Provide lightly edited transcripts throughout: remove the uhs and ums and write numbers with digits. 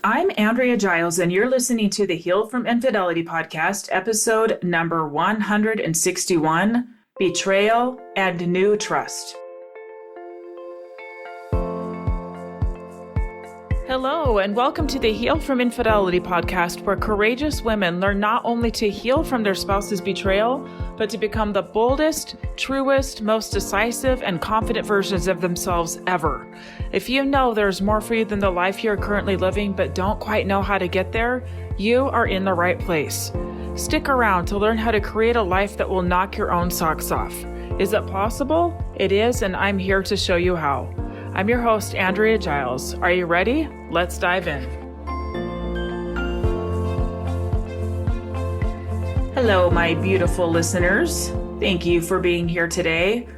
I'm Andrea Giles, and you're listening to the Heal from Infidelity podcast, episode number 161, Betrayal and New Trust. Hello, and welcome to the Heal from Infidelity podcast, where courageous women learn not only to heal from their spouse's betrayal, but to become the boldest, truest, most decisive, and confident versions of themselves ever. If you know there's more for you than the life you're currently living, but don't quite know how to get there, you are in the right place. Stick around to learn how to create a life that will knock your own socks off. Is it possible? It is, and I'm here to show you how. I'm your host, Andrea Giles. Are you ready? Let's dive in. Hello, my beautiful listeners. Thank you for being here today.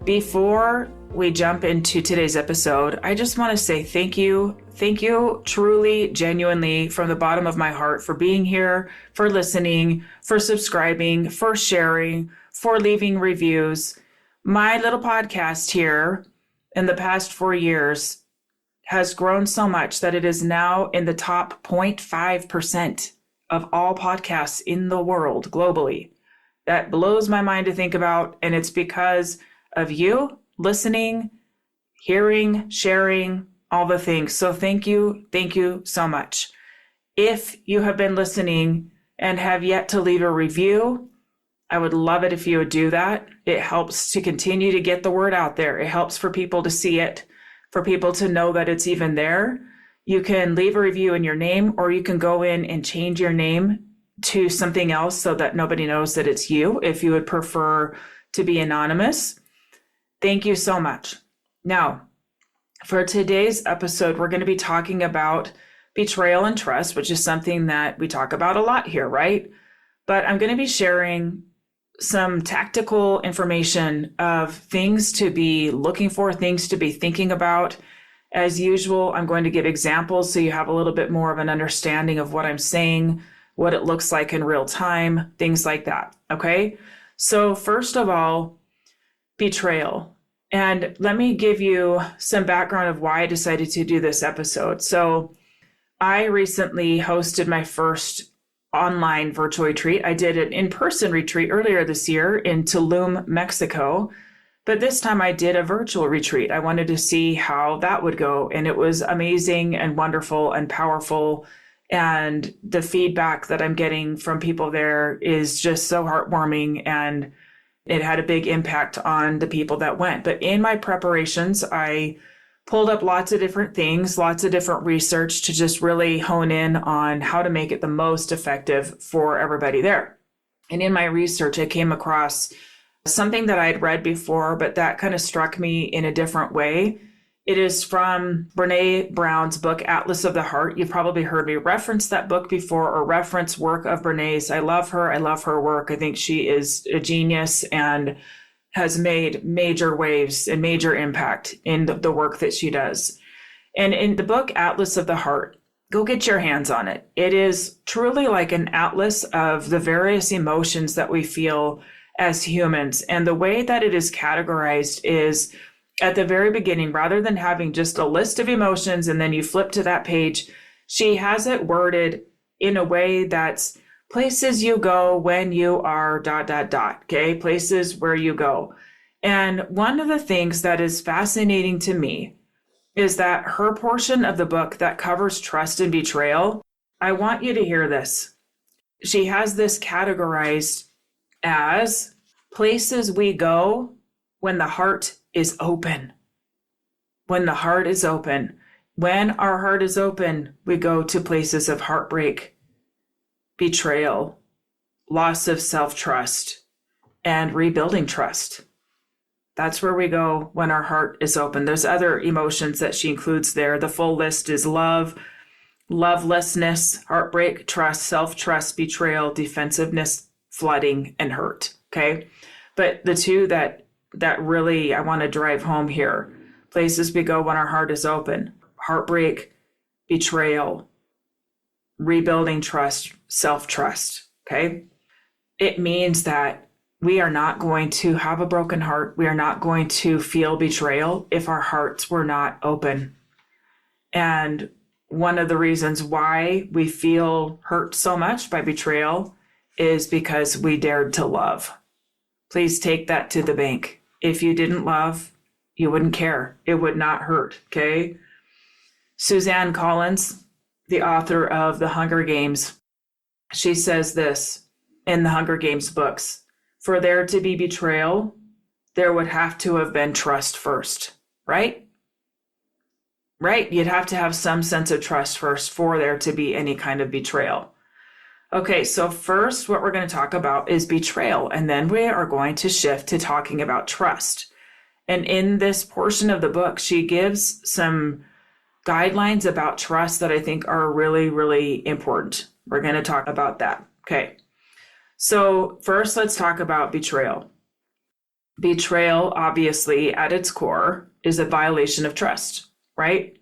Before we jump into today's episode, I just want to say thank you. Thank you truly, genuinely, from the bottom of my heart for being here, for listening, for subscribing, for sharing, for leaving reviews. My little podcast here in the past 4 years has grown so much that it is now in the top 0.5% of all podcasts in the world globally. That blows my mind to think about, and it's because of you listening, hearing, sharing, all the things. So thank you so much. If you have been listening and have yet to leave a review, I would love it if you would do that. It helps to continue to get the word out there. It helps for people to see it, for people to know that it's even there. You can leave a review in your name, or you can go in and change your name to something else so that nobody knows that it's you, if you would prefer to be anonymous. Thank you so much. Now, for today's episode, we're going to be talking about betrayal and trust, which is something that we talk about a lot here, right? But I'm going to be sharing some tactical information of things to be looking for, things to be thinking about. As usual, I'm going to give examples so you have a little bit more of an understanding of what I'm saying, what it looks like in real time, things like that. Okay. So first of all, betrayal. And let me give you some background of why I decided to do this episode. So I recently hosted my first online virtual retreat. I did an in-person retreat earlier this year in Tulum, Mexico, but this time I did a virtual retreat. I wanted to see how that would go, and it was amazing and wonderful and powerful, and the feedback that I'm getting from people there is just so heartwarming, and it had a big impact on the people that went. But in my preparations, I pulled up lots of different things, lots of different research to just really hone in on how to make it the most effective for everybody there. And in my research, I came across something that I had read before, but that kind of struck me in a different way. It is from Brene Brown's book, Atlas of the Heart. You've probably heard me reference that book before, or reference work of Brene's. I love her. I love her work. I think she is a genius and has made major waves and major impact in the work that she does. And in the book, Atlas of the Heart, go get your hands on it. It is truly like an atlas of the various emotions that we feel as humans. And the way that it is categorized is at the very beginning, rather than having just a list of emotions and then you flip to that page, she has it worded in a way that's places you go when you are ... okay? Places where you go. And one of the things that is fascinating to me is that her portion of the book that covers trust and betrayal, I want you to hear this. She has this categorized as places we go when the heart is open. When the heart is open. When our heart is open, we go to places of heartbreak, betrayal, loss of self-trust, and rebuilding trust. That's where we go when our heart is open. There's other emotions that she includes there. The full list is love, lovelessness, heartbreak, trust, self-trust, betrayal, defensiveness, flooding, and hurt. Okay. But the two that really I want to drive home here, places we go when our heart is open, heartbreak, betrayal, rebuilding trust, self-trust. Okay. It means that we are not going to have a broken heart. We are not going to feel betrayal if our hearts were not open. And one of the reasons why we feel hurt so much by betrayal is because we dared to love. Please take that to the bank. If you didn't love, you wouldn't care. It would not hurt, okay? Suzanne Collins, the author of The Hunger Games, she says this in the Hunger Games books: for there to be betrayal, there would have to have been trust first, right? Right? You'd have to have some sense of trust first for there to be any kind of betrayal. Okay, so first what we're going to talk about is betrayal, and then we are going to shift to talking about trust. And in this portion of the book, she gives some guidelines about trust that I think are really, really important. We're going to talk about that. Okay, so first let's talk about betrayal. Betrayal, obviously, at its core, is a violation of trust, right?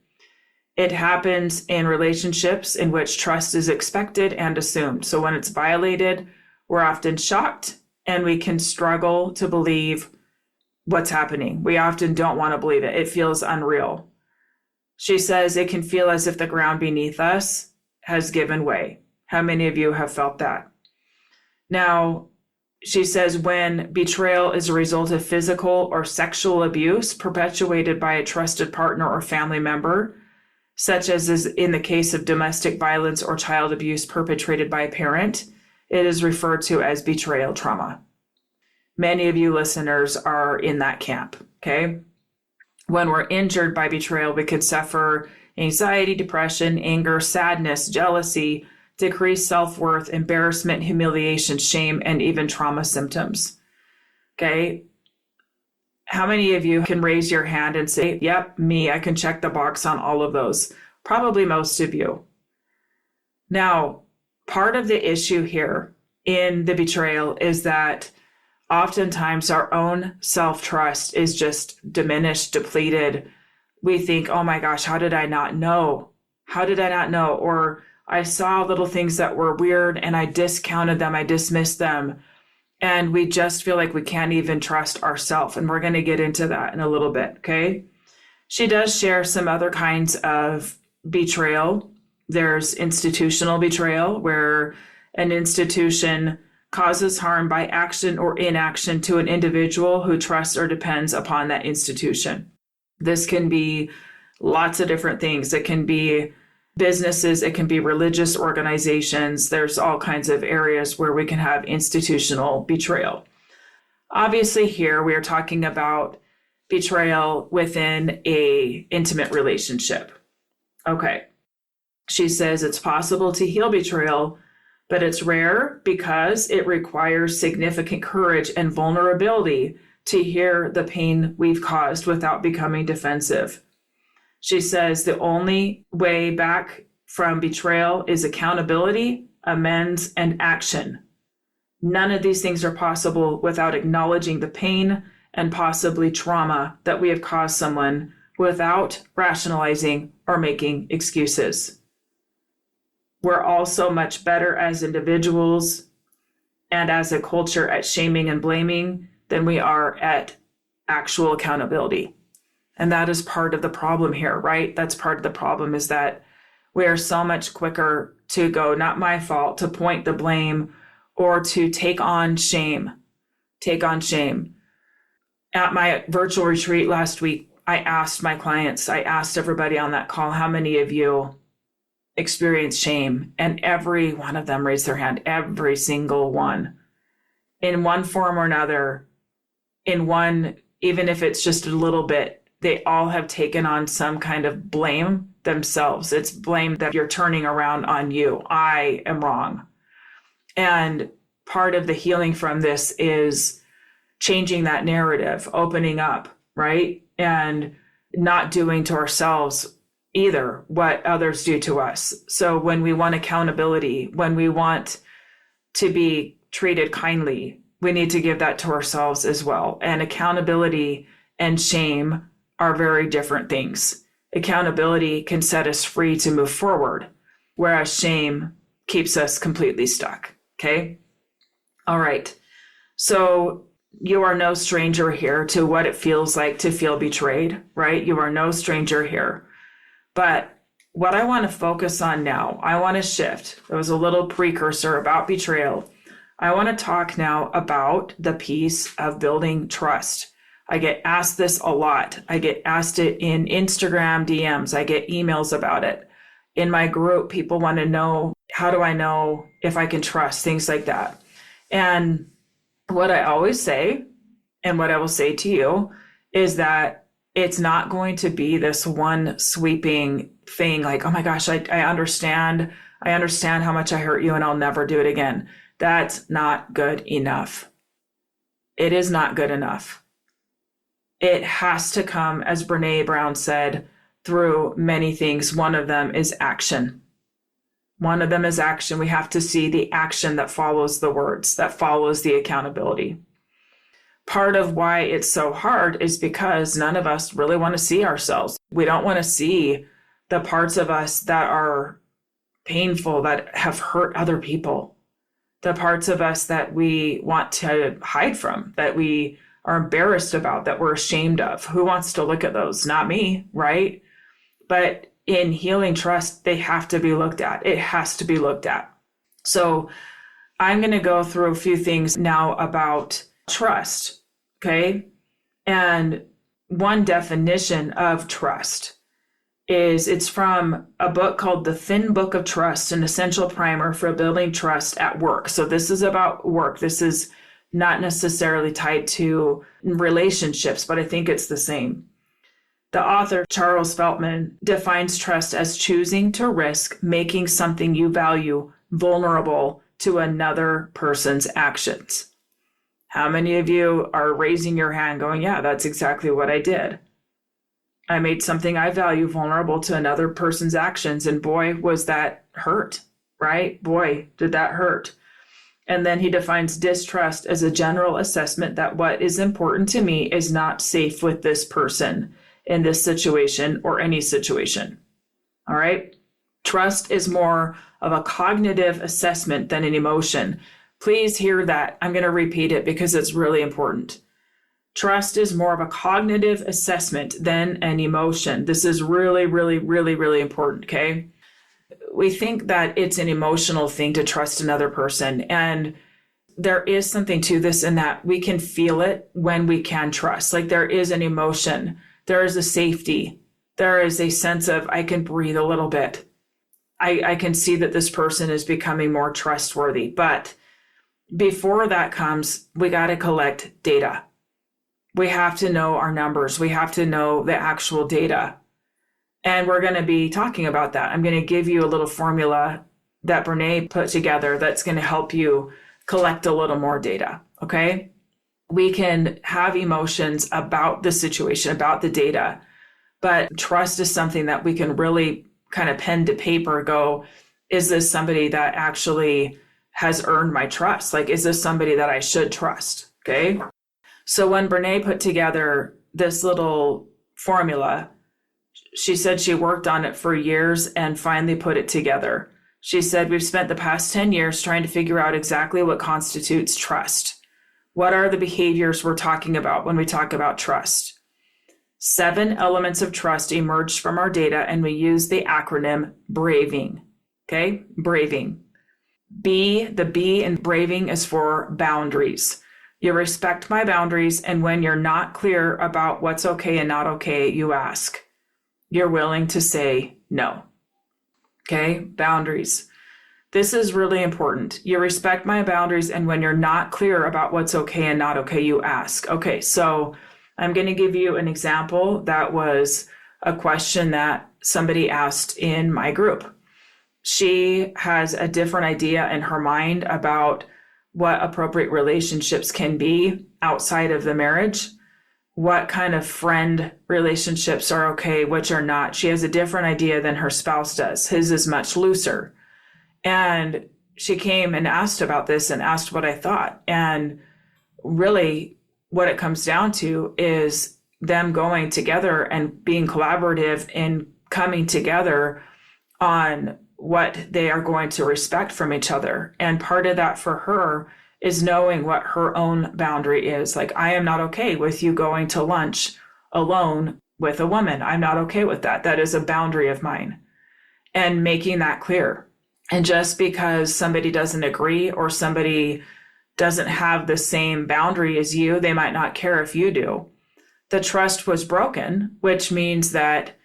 It happens in relationships in which trust is expected and assumed. So when it's violated, we're often shocked and we can struggle to believe what's happening. We often don't want to believe it. It feels unreal. She says it can feel as if the ground beneath us has given way. How many of you have felt that? Now, she says when betrayal is a result of physical or sexual abuse perpetuated by a trusted partner or family member, such as is in the case of domestic violence or child abuse perpetrated by a parent, it is referred to as betrayal trauma. Many of you listeners are in that camp, okay? When we're injured by betrayal, we can suffer anxiety, depression, anger, sadness, jealousy, decreased self-worth, embarrassment, humiliation, shame, and even trauma symptoms, okay? How many of you can raise your hand and say, yep, me, I can check the box on all of those? Probably most of you. Now, part of the issue here in the betrayal is that oftentimes our own self-trust is just diminished, depleted. We think, oh my gosh, how did I not know? How did I not know? Or I saw little things that were weird and I discounted them, I dismissed them. And we just feel like we can't even trust ourselves. And we're going to get into that in a little bit, okay? She does share some other kinds of betrayal. There's institutional betrayal, where an institution causes harm by action or inaction to an individual who trusts or depends upon that institution. This can be lots of different things. It can be businesses, it can be religious organizations. There's all kinds of areas where we can have institutional betrayal. Obviously, here we are talking about betrayal within a intimate relationship. Okay. She says it's possible to heal betrayal, but it's rare because it requires significant courage and vulnerability to hear the pain we've caused without becoming defensive. She says the only way back from betrayal is accountability, amends, and action. None of these things are possible without acknowledging the pain and possibly trauma that we have caused someone without rationalizing or making excuses. We're also much better as individuals and as a culture at shaming and blaming than we are at actual accountability. And that is part of the problem here, right? That's part of the problem, is that we are so much quicker to go, not my fault, to point the blame or to take on shame. At my virtual retreat last week, I asked my clients, I asked everybody on that call, how many of you experience shame? And every one of them raised their hand, every single one. In one form or another, even if it's just a little bit, they all have taken on some kind of blame themselves. It's blame that you're turning around on you. I am wrong. And part of the healing from this is changing that narrative, opening up, right? And not doing to ourselves either what others do to us. So when we want accountability, when we want to be treated kindly, we need to give that to ourselves as well. And accountability and shame are very different things. Accountability can set us free to move forward, whereas shame keeps us completely stuck. Okay? All right. So you are no stranger here to what it feels like to feel betrayed, right? You are no stranger here. But what I want to focus on now, I want to shift. There was a little precursor about betrayal. I want to talk now about the piece of building trust. I get asked this a lot. I get asked it in Instagram DMs. I get emails about it. In my group, people want to know, how do I know if I can trust, things like that. And what I always say, and what I will say to you, is that it's not going to be this one sweeping thing like, oh my gosh, I understand how much I hurt you and I'll never do it again. That's not good enough. It is not good enough. It has to come, as Brene Brown said, through many things. One of them is action. One of them is action. We have to see the action that follows the words, that follows the accountability. Part of why it's so hard is because none of us really want to see ourselves. We don't want to see the parts of us that are painful, that have hurt other people, the parts of us that we want to hide from, that we are embarrassed about, that we're ashamed of. Who wants to look at those? Not me, right? But in healing trust, they have to be looked at. It has to be looked at. So I'm going to go through a few things now about trust, okay? And one definition of trust is, it's from a book called The Thin Book of Trust, an essential primer for building trust at work. So this is about work. This is not necessarily tied to relationships, but I think it's the same. The author, Charles Feltman, defines trust as choosing to risk making something you value vulnerable to another person's actions. How many of you are raising your hand going, yeah, that's exactly what I did. I made something I value vulnerable to another person's actions, and boy, was that hurt, right? Boy, did that hurt. And then he defines distrust as a general assessment that what is important to me is not safe with this person in this situation or any situation. All right. Trust is more of a cognitive assessment than an emotion. Please hear that. I'm going to repeat it because it's really important. Trust is more of a cognitive assessment than an emotion. This is really, really, really, really important. Okay. We think that it's an emotional thing to trust another person. And there is something to this in that we can feel it when we can trust. Like there is an emotion. There is a safety. There is a sense of, I can breathe a little bit. I can see that this person is becoming more trustworthy. But before that comes, we got to collect data. We have to know our numbers. We have to know the actual data. And we're going to be talking about that. I'm going to give you a little formula that Brene put together that's going to help you collect a little more data. Okay. We can have emotions about the situation, about the data, but trust is something that we can really kind of pen to paper go, is this somebody that actually has earned my trust? Like, is this somebody that I should trust? Okay. So when Brene put together this little formula, she said she worked on it for years and finally put it together. She said, we've spent the past 10 years trying to figure out exactly what constitutes trust. What are the behaviors we're talking about when we talk about trust? 7 elements of trust emerged from our data, and we use the acronym BRAVING. Okay, BRAVING. The B in BRAVING is for boundaries. You respect my boundaries, and when you're not clear about what's okay and not okay, you ask. You're willing to say no. Okay, boundaries. This is really important. You respect my boundaries, and when you're not clear about what's okay and not okay, you ask. Okay, so I'm going to give you an example that was a question that somebody asked in my group. She has a different idea in her mind about what appropriate relationships can be outside of the marriage, what kind of friend relationships are okay, which are not. She has a different idea than her spouse does. His is much looser. And she came and asked about this and asked what I thought. And really, what it comes down to is them going together and being collaborative and coming together on what they are going to respect from each other. And part of that for her is knowing what her own boundary is. Like, I am not okay with you going to lunch alone with a woman. I'm not okay with that. That is a boundary of mine. and making that clear. And just because somebody doesn't agree or somebody doesn't have the same boundary as you, they might not care if you do. The trust was broken, which means that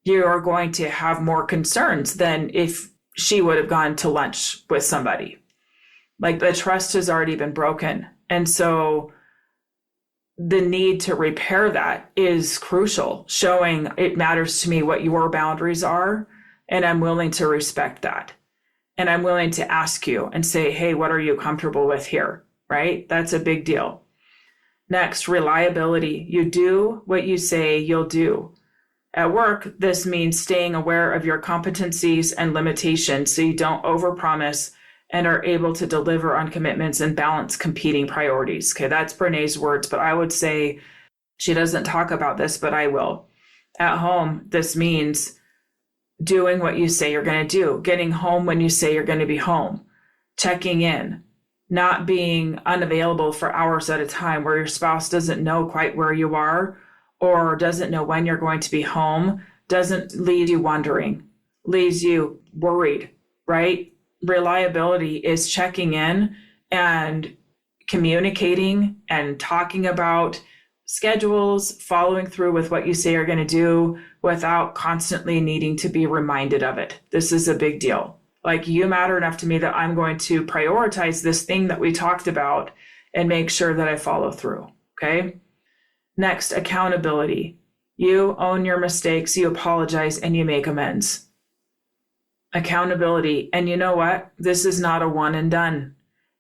you are going to have more concerns than if she would have gone to lunch with somebody. Like, the trust has already been broken. And so the need to repair that is crucial, showing it matters to me what your boundaries are, and I'm willing to respect that. And I'm willing to ask you and say, hey, what are you comfortable with here? Right? That's a big deal. Next, reliability. You do what you say you'll do. At work, this means staying aware of your competencies and limitations so you don't overpromise and are able to deliver on commitments and balance competing priorities. Okay, that's Brene's words, but I would say she doesn't talk about this, but I will. At home, this means doing what you say you're going to do, getting home when you say you're going to be home, checking in, not being unavailable for hours at a time where your spouse doesn't know quite where you are or doesn't know when you're going to be home, doesn't leave you wondering, leaves you worried, right? Reliability is checking in and communicating and talking about schedules, following through with what you say you're going to do without constantly needing to be reminded of it. This is a big deal. Like, you matter enough to me that I'm going to prioritize this thing that we talked about and make sure that I follow through. Okay. Next, accountability. You own your mistakes, you apologize, and you make amends. Accountability. And you know what? This is not a one and done.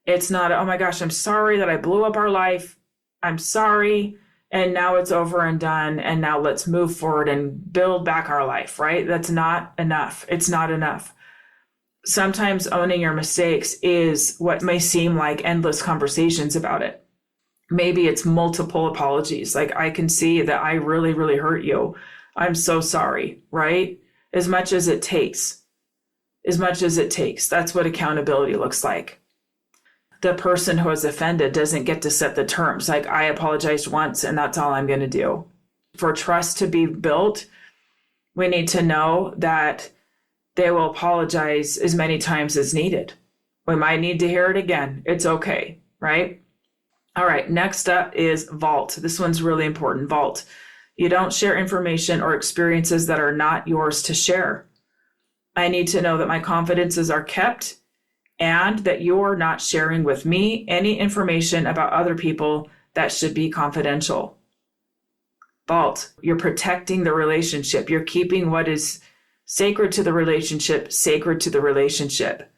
It's not, oh my gosh, I'm sorry that I blew up our life. I'm sorry. And now it's over and done. And now let's move forward and build back our life, right? That's not enough. It's not enough. Sometimes owning your mistakes is what may seem like endless conversations about it. Maybe it's multiple apologies. Like, I can see that I really, really hurt you. I'm so sorry, right? As much as it takes. That's what accountability looks like. The person who is offended doesn't get to set the terms. Like, I apologized once and that's all I'm going to do. For trust to be built, we need to know that they will apologize as many times as needed. We might need to hear it again. It's okay, right? All right, next up is vault. This one's really important. Vault. You don't share information or experiences that are not yours to share. I need to know that my confidences are kept and that you're not sharing with me any information about other people that should be confidential. Vault. You're protecting the relationship. You're keeping what is sacred to the relationship, sacred to the relationship.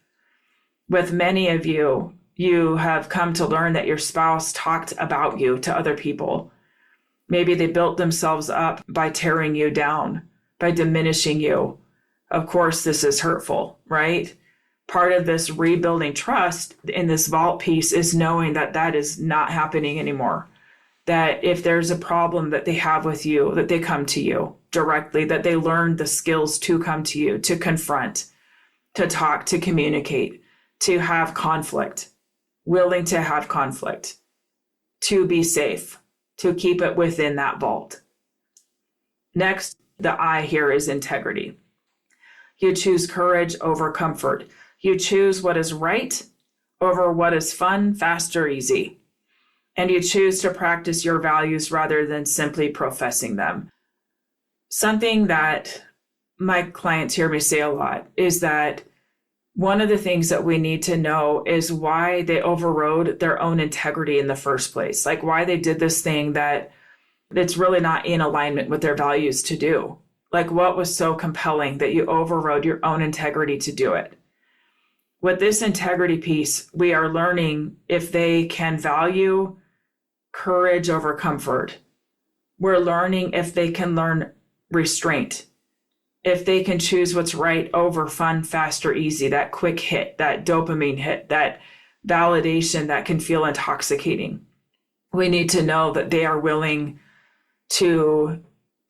With many of you, you have come to learn that your spouse talked about you to other people. Maybe they built themselves up by tearing you down, by diminishing you. Of course, this is hurtful, right? Part of this rebuilding trust in this vault piece is knowing that that is not happening anymore. That if there's a problem that they have with you, that they come to you directly, that they learn the skills to come to you, to confront, to talk, to communicate, to have conflict, willing to have conflict, to be safe, to keep it within that vault. Next, the I here is integrity. You choose courage over comfort. You choose what is right over what is fun, fast, or easy. And you choose to practice your values rather than simply professing them. Something that my clients hear me say a lot is that one of the things that we need to know is why they overrode their own integrity in the first place. Like, why they did this thing that's really not in alignment with their values to do. Like, what was so compelling that you overrode your own integrity to do it? With this integrity piece, we are learning if they can value courage over comfort. We're learning if they can learn restraint, if they can choose what's right over fun, fast, or easy, that quick hit, that dopamine hit, that validation that can feel intoxicating. We need to know that they are willing to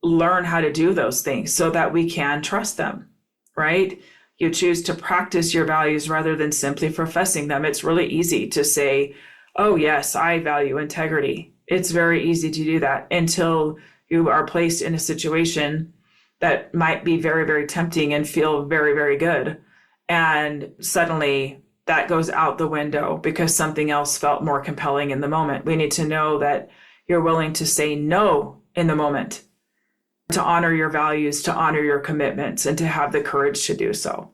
learn how to do those things so that we can trust them, right? You choose to practice your values rather than simply professing them. It's really easy to say, oh, yes, I value integrity. It's very easy to do that until you are placed in a situation that might be very, very tempting and feel very, very good. And suddenly that goes out the window because something else felt more compelling in the moment. We need to know that you're willing to say no in the moment, to honor your values, to honor your commitments, and to have the courage to do so.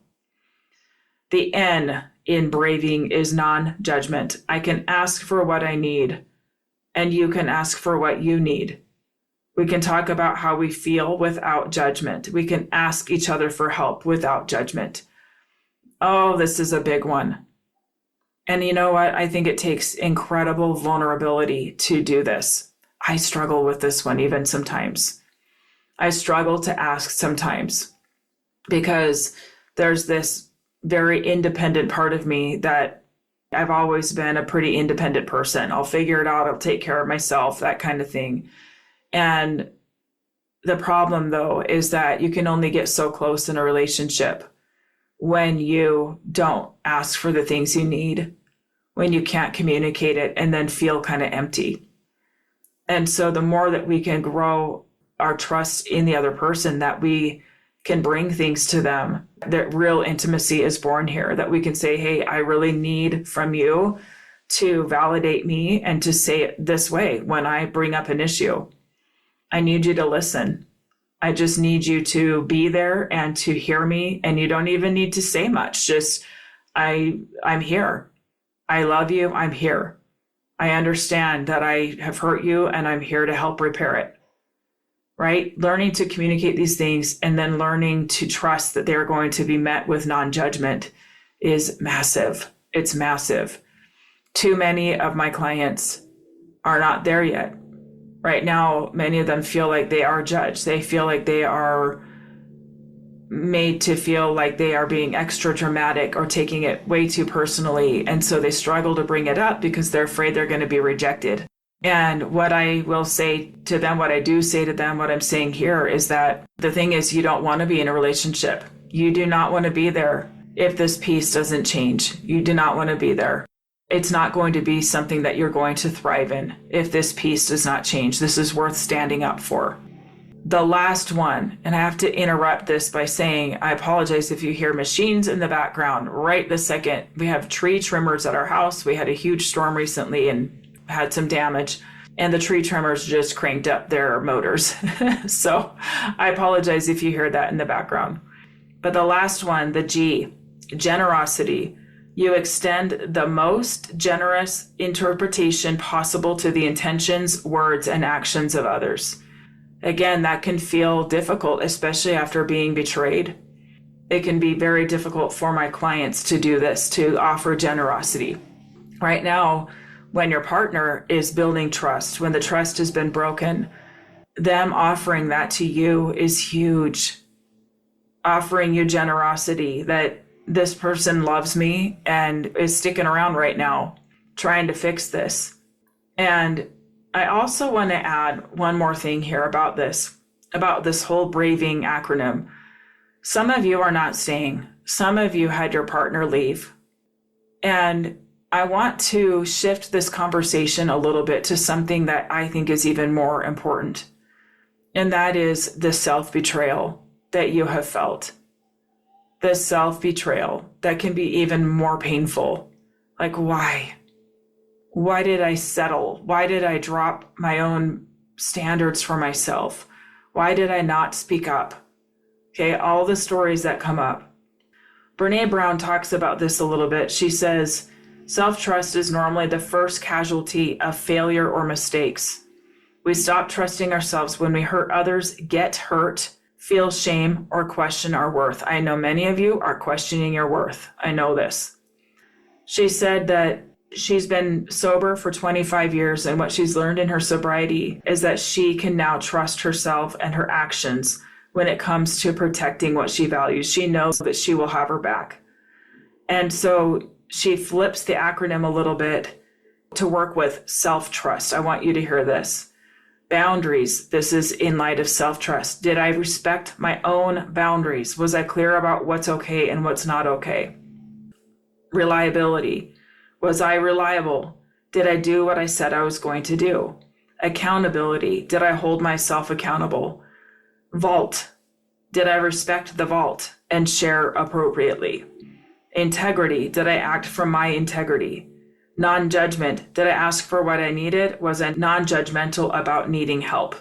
The N in braving is non-judgment. I can ask for what I need, and you can ask for what you need. We can talk about how we feel without judgment. We can ask each other for help without judgment. Oh, this is a big one. And you know what? I think it takes incredible vulnerability to do this. I struggle with this one even sometimes. I struggle to ask sometimes because there's this very independent part of me that I've always been a pretty independent person. I'll figure it out. I'll take care of myself, that kind of thing. And the problem, though, is that you can only get so close in a relationship when you don't ask for the things you need, when you can't communicate it and then feel kind of empty. And so the more that we can grow our trust in the other person, that we can bring things to them, that real intimacy is born here, that we can say, hey, I really need from you to validate me and to say it this way when I bring up an issue. I need you to listen. I just need you to be there and to hear me. And you don't even need to say much. Just, I'm here. I love you. I'm here. I understand that I have hurt you and I'm here to help repair it. Right? Learning to communicate these things and then learning to trust that they're going to be met with non-judgment is massive. It's massive. Too many of my clients are not there yet. Right now, many of them feel like they are judged. They feel like they are made to feel like they are being extra dramatic or taking it way too personally. And so they struggle to bring it up because they're afraid they're going to be rejected. And what I will say to them, what I do say to them, what I'm saying here is that the thing is, you don't want to be in a relationship. You do not want to be there if this piece doesn't change. You do not want to be there. It's not going to be something that you're going to thrive in if this piece does not change. This is worth standing up for. The last one, and I have to interrupt this by saying, I apologize if you hear machines in the background right this second. We have tree trimmers at our house. We had a huge storm recently and had some damage, and the tree trimmers just cranked up their motors. So I apologize if you hear that in the background. But the last one, the G, generosity. You extend the most generous interpretation possible to the intentions, words, and actions of others. Again, that can feel difficult, especially after being betrayed. It can be very difficult for my clients to do this, to offer generosity. Right now, when your partner is building trust, when the trust has been broken, them offering that to you is huge. Offering you generosity, that this person loves me and is sticking around right now, trying to fix this. And I also want to add one more thing here about this whole braving acronym. Some of you are not staying. Some of you had your partner leave. And I want to shift this conversation a little bit to something that I think is even more important. And that is the self-betrayal that you have felt. The self-betrayal that can be even more painful. Like, why? Why did I settle? Why did I drop my own standards for myself? Why did I not speak up? Okay, all the stories that come up. Brene Brown talks about this a little bit. She says, self-trust is normally the first casualty of failure or mistakes. We stop trusting ourselves when we hurt others, get hurt, feel shame, or question our worth. I know many of you are questioning your worth. I know this. She said that she's been sober for 25 years, and what she's learned in her sobriety is that she can now trust herself and her actions when it comes to protecting what she values. She knows that she will have her back. And so she flips the acronym a little bit to work with self-trust. I want you to hear this. Boundaries. This is in light of self-trust. Did I respect my own boundaries? Was I clear about what's okay and what's not okay? Reliability. Was I reliable? Did I do what I said I was going to do? Accountability. Did I hold myself accountable? Vault. Did I respect the vault and share appropriately? Integrity. Did I act from my integrity? Non-judgment. Did I ask for what I needed? Was I non-judgmental about needing help?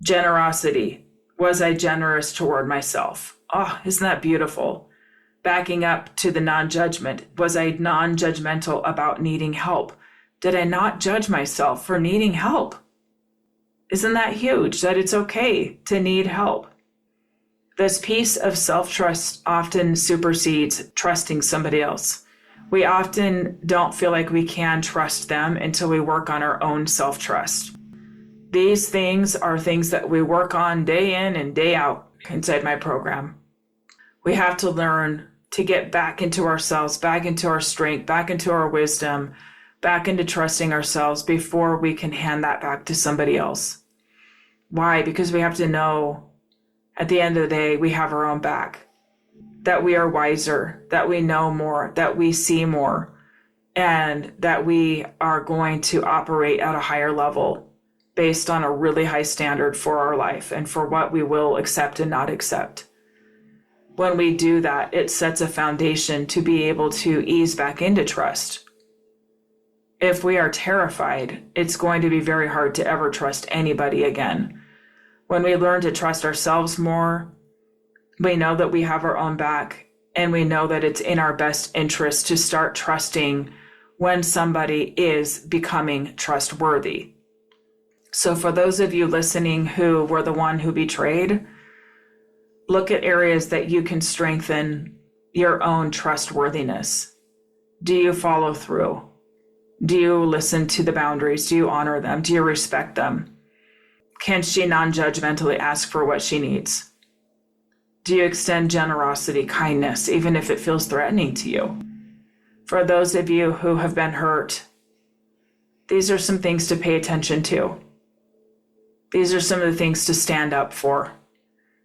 Generosity. Was I generous toward myself? Oh, isn't that beautiful? Backing up to the non-judgment. Was I non-judgmental about needing help? Did I not judge myself for needing help? Isn't that huge that it's okay to need help? This piece of self-trust often supersedes trusting somebody else. We often don't feel like we can trust them until we work on our own self-trust. These things are things that we work on day in and day out inside my program. We have to learn to get back into ourselves, back into our strength, back into our wisdom, back into trusting ourselves before we can hand that back to somebody else. Why? Because we have to know at the end of the day, we have our own back, that we are wiser, that we know more, that we see more, and that we are going to operate at a higher level based on a really high standard for our life and for what we will accept and not accept. When we do that, it sets a foundation to be able to ease back into trust. If we are terrified, it's going to be very hard to ever trust anybody again. When we learn to trust ourselves more, we know that we have our own back, and we know that it's in our best interest to start trusting when somebody is becoming trustworthy. So for those of you listening who were the one who betrayed, look at areas that you can strengthen your own trustworthiness. Do you follow through? Do you listen to the boundaries? Do you honor them? Do you respect them? Can she non-judgmentally ask for what she needs? Do you extend generosity, kindness, even if it feels threatening to you? For those of you who have been hurt, these are some things to pay attention to. These are some of the things to stand up for.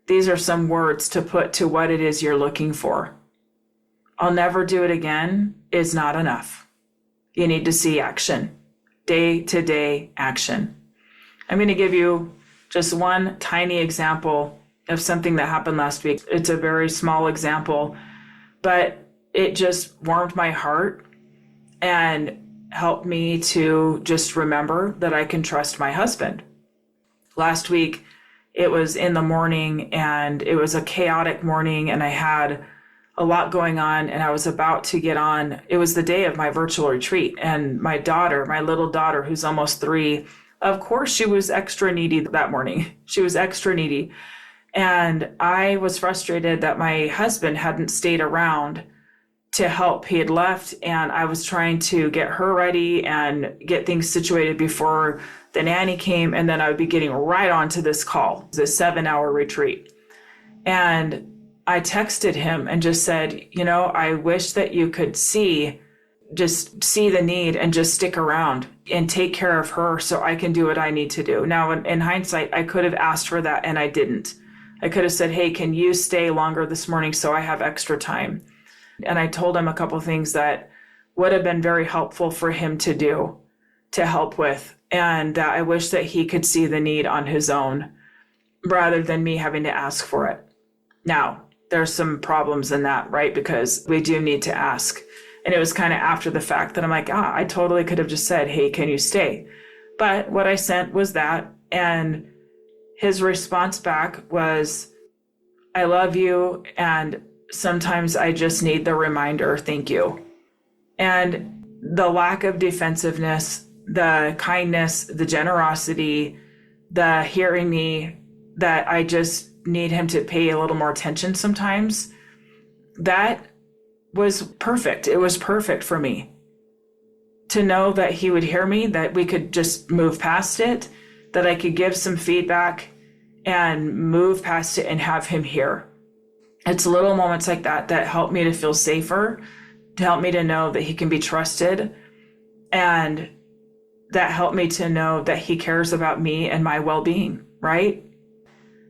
These are some words to put to what it is you're looking for. I'll never do it again is not enough. You need to see action, day-to-day action. I'm going to give you just one tiny example of something that happened last week. It's a very small example, but it just warmed my heart and helped me to just remember that I can trust my husband. Last week, it was in the morning and it was a chaotic morning and I had a lot going on and I was about to get on. It was the day of my virtual retreat and my daughter, my little daughter, who's almost 3, of course, she was extra needy that morning. She was extra needy. And I was frustrated that my husband hadn't stayed around to help. He had left and I was trying to get her ready and get things situated before the nanny came. And then I would be getting right onto this call, the 7-hour retreat. And I texted him and just said, I wish that you could just see the need and just stick around and take care of her so I can do what I need to do. Now, in hindsight, I could have asked for that and I didn't. I could have said, hey, can you stay longer this morning so I have extra time? And I told him a couple things that would have been very helpful for him to do, to help with. And I wish that he could see the need on his own rather than me having to ask for it. Now, there's some problems in that, right? Because we do need to ask. And it was kind of after the fact that I'm like, I totally could have just said, hey, can you stay? But what I sent was that. And his response back was, I love you. And sometimes I just need the reminder, thank you. And the lack of defensiveness, the kindness, the generosity, the hearing me, that I just need him to pay a little more attention sometimes, that was perfect. It was perfect for me to know that he would hear me, that we could just move past it, that I could give some feedback and move past it and have him hear. It's little moments like that help me to feel safer, to help me to know that he can be trusted, and that help me to know that he cares about me and my well-being, right?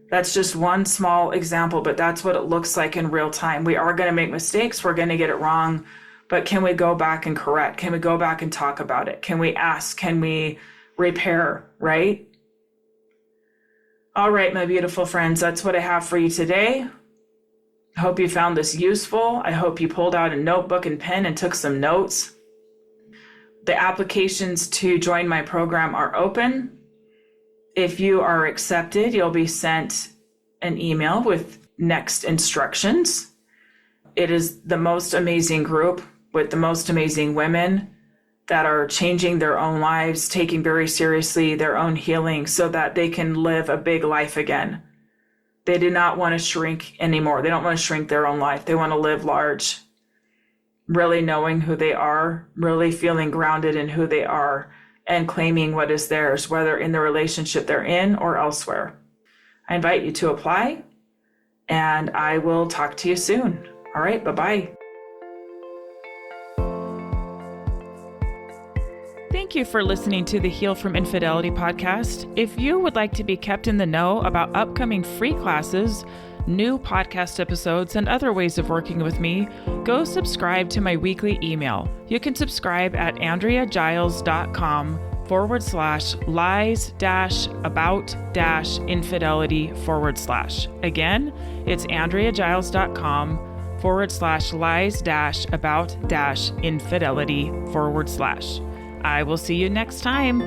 That's just one small example, but that's what it looks like in real time. We are going to make mistakes. We're going to get it wrong, but can we go back and correct? Can we go back and talk about it? Can we ask? Can we repair, right? All right, my beautiful friends, that's what I have for you today. I hope you found this useful. I hope you pulled out a notebook and pen and took some notes. The applications to join my program are open. If you are accepted, you'll be sent an email with next instructions. It is the most amazing group with the most amazing women that are changing their own lives, taking very seriously their own healing so that they can live a big life again. They do not want to shrink anymore. They don't want to shrink their own life. They want to live large, really knowing who they are, really feeling grounded in who they are, and claiming what is theirs, whether in the relationship they're in or elsewhere. I invite you to apply, and I will talk to you soon. All right, bye-bye. Thank you for listening to the Heal from Infidelity podcast. If you would like to be kept in the know about upcoming free classes, new podcast episodes, and other ways of working with me, go subscribe to my weekly email. You can subscribe at andreagiles.com/lies-about-infidelity/. Again, it's andreagiles.com/lies-about-infidelity/. I will see you next time.